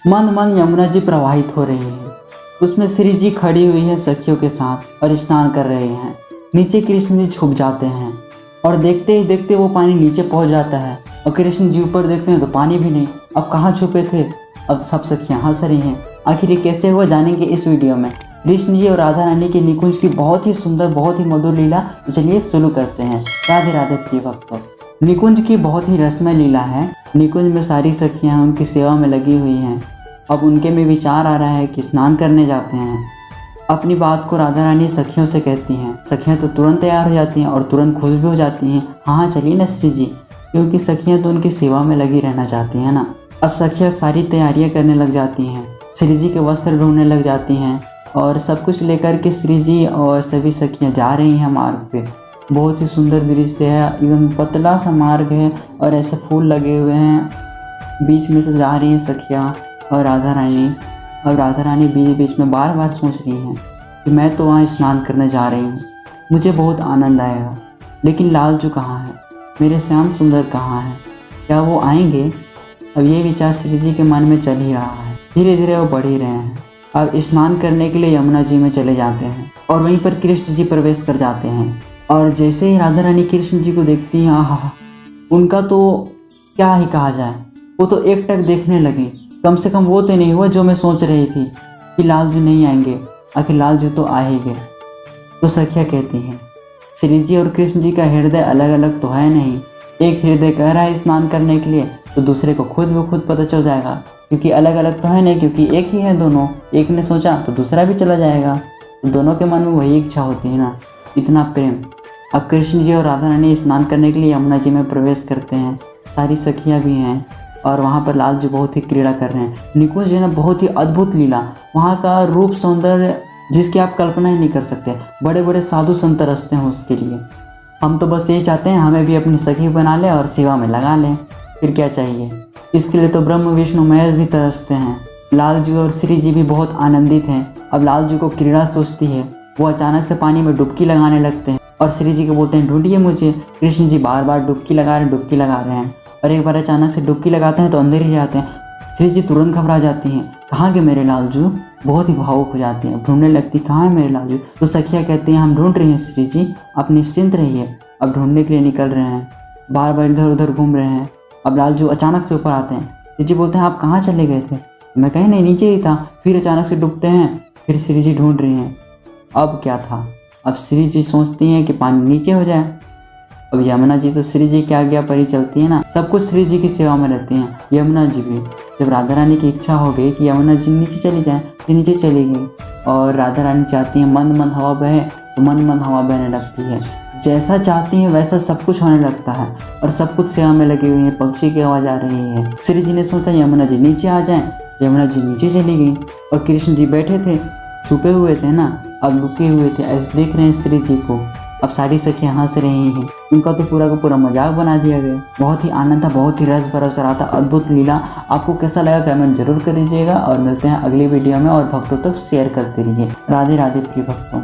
मंद मंद यमुना जी प्रवाहित हो रही है। उसमें श्री जी खड़ी हुई है सखियों के साथ और स्नान कर रहे हैं। नीचे कृष्ण जी छुप जाते हैं और देखते ही देखते वो पानी नीचे पहुंच जाता है और कृष्ण जी ऊपर देखते हैं तो पानी भी नहीं। अब कहाँ छुपे थे? अब सब सखियाँ हंस रही हैं। आखिर ये कैसे हुआ जानेंगे इस वीडियो में। कृष्ण जी और राधा रानी की निकुंज की बहुत ही सुंदर बहुत ही मधुर लीला। तो चलिए शुरू करते हैं। राधे राधे प्रिय भक्तों। निकुंज की बहुत ही रसमय लीला है। निकुंज में सारी सखियाँ उनकी सेवा में लगी हुई हैं। अब उनके में विचार आ रहा है कि स्नान करने जाते हैं। अपनी बात को राधा रानी सखियों से कहती हैं। सखियाँ तो तुरंत तैयार हो जाती हैं और तुरंत खुश भी हो जाती हैं। हाँ चलिए ना श्री जी, क्योंकि सखियाँ तो उनकी सेवा में लगी रहना चाहती हैं ना। अब सखियाँ सारी तैयारियाँ करने लग जाती हैं। श्री जी के वस्त्र ढूंढने लग जाती हैं और सब कुछ लेकर के श्री जी और सभी सखियाँ जा रही हैं मार्ग पे। बहुत ही सुंदर दृश्य है। एकदम पतला सा मार्ग है और ऐसे फूल लगे हुए हैं। बीच में से जा रही हैं सखियाँ और राधा रानी। अब राधा रानी बीच बीच में बार बार सोच रही हैं कि मैं तो वहाँ स्नान करने जा रही हूँ, मुझे बहुत आनंद आएगा, लेकिन लालजू कहाँ है, मेरे श्याम सुंदर कहाँ है, क्या वो आएंगे? अब ये विचार श्री जी के मन में चल ही रहा है। धीरे धीरे वो बढ़ ही रहे हैं। अब स्नान करने के लिए यमुना जी में चले जाते हैं और वहीं पर कृष्ण जी प्रवेश कर जाते हैं। और जैसे ही राधा रानी कृष्ण जी को देखती हैं, आहा, उनका तो क्या ही कहा जाए, वो तो एकटक देखने लगी। कम से कम वो तो नहीं हुआ जो मैं सोच रही थी कि लालजू नहीं आएंगे, आखिर लालजू तो आ ही गए। तो सखिया कहती हैं श्री जी और कृष्ण जी का हृदय अलग अलग तो है नहीं। एक हृदय कह रहा है स्नान करने के लिए तो दूसरे को खुद ब खुद पता चल जाएगा, क्योंकि अलग अलग तो है नहीं, क्योंकि एक ही है दोनों। एक ने सोचा तो दूसरा भी चला जाएगा। तो दोनों के मन में वही इच्छा होती है ना, इतना प्रेम। अब कृष्ण जी और राधा रानी स्नान करने के लिए यमुना जी में प्रवेश करते हैं। सारी सखियाँ भी हैं और वहाँ पर लालजू बहुत ही क्रीड़ा कर रहे हैं। निकुंज जी ने बहुत ही अद्भुत लीला, वहाँ का रूप सौंदर्य जिसकी आप कल्पना ही नहीं कर सकते। बड़े बड़े साधु संत तरसते हैं उसके लिए। हम तो बस यही चाहते हैं हमें भी अपनी सखी बना लें और सेवा में लगा लें, फिर क्या चाहिए। इसके लिए तो ब्रह्म विष्णु महेश भी तरसते हैं। लालजू और श्री जी भी बहुत आनंदित हैं। अब लालजू को क्रीड़ा सोचती है, वो अचानक से पानी में डुबकी लगाने लगते हैं और श्री जी को बोलते हैं ढूंढिए मुझे। कृष्ण जी बार बार डुबकी लगा रहे हैं और एक बार अचानक से डुबकी लगाते हैं तो अंदर ही जाते हैं। श्री जी तुरंत घबरा जाती हैं, कहाँ गए मेरे लालजू? बहुत ही भावुक हो जाती हैं, ढूंढने लगती, कहाँ है मेरे लालजू? तो सखिया कहती हैं हम ढूंढ रही हैं श्री जी, आप निश्चिंत रहिए। अब ढूंढने के लिए निकल रहे हैं, बार बार इधर उधर घूम रहे हैं। अब लालजू अचानक से ऊपर आते हैं। श्री जी बोलते हैं आप कहाँ चले गए थे? मैं कहीं नहीं, नीचे ही था। फिर अचानक से डूबते हैं, फिर श्री जी ढूंढ रही हैं। अब क्या था? अब श्री जी सोचती हैं कि पानी नीचे हो जाए। अब यमुना जी तो श्री जी के आज्ञा पर ही चलती है ना, सब कुछ श्री जी की सेवा में रहती हैं। यमुना जी भी जब राधा रानी की इच्छा हो गई कि यमुना जी नीचे चली जाए तो नीचे चली गई। और राधा रानी चाहती हैं मंद मंद हवा बहे तो मंद मंद हवा बहने लगती है। जैसा चाहती हैं वैसा सब कुछ होने लगता है और सब कुछ सेवा में लगी हुई है। पक्षी की आवाज़ आ रही है। श्री जी ने सोचा यमुना जी नीचे आ जाएं। यमुना जी नीचे चली गई और कृष्ण जी बैठे थे, छुपे हुए थे ना, अब लुके हुए थे, ऐसे देख रहे हैं श्री जी को। अब सारी सखियाँ हंस रही हैं। उनका तो पूरा का पूरा मजाक बना दिया गया। बहुत ही आनंद था, बहुत ही रस भरा रहा था, अद्भुत लीला। आपको कैसा लगा कमेंट जरूर कर दीजिएगा और मिलते हैं अगली वीडियो में और भक्तों तक शेयर करते रहिए। राधे राधे प्रिय भक्तों।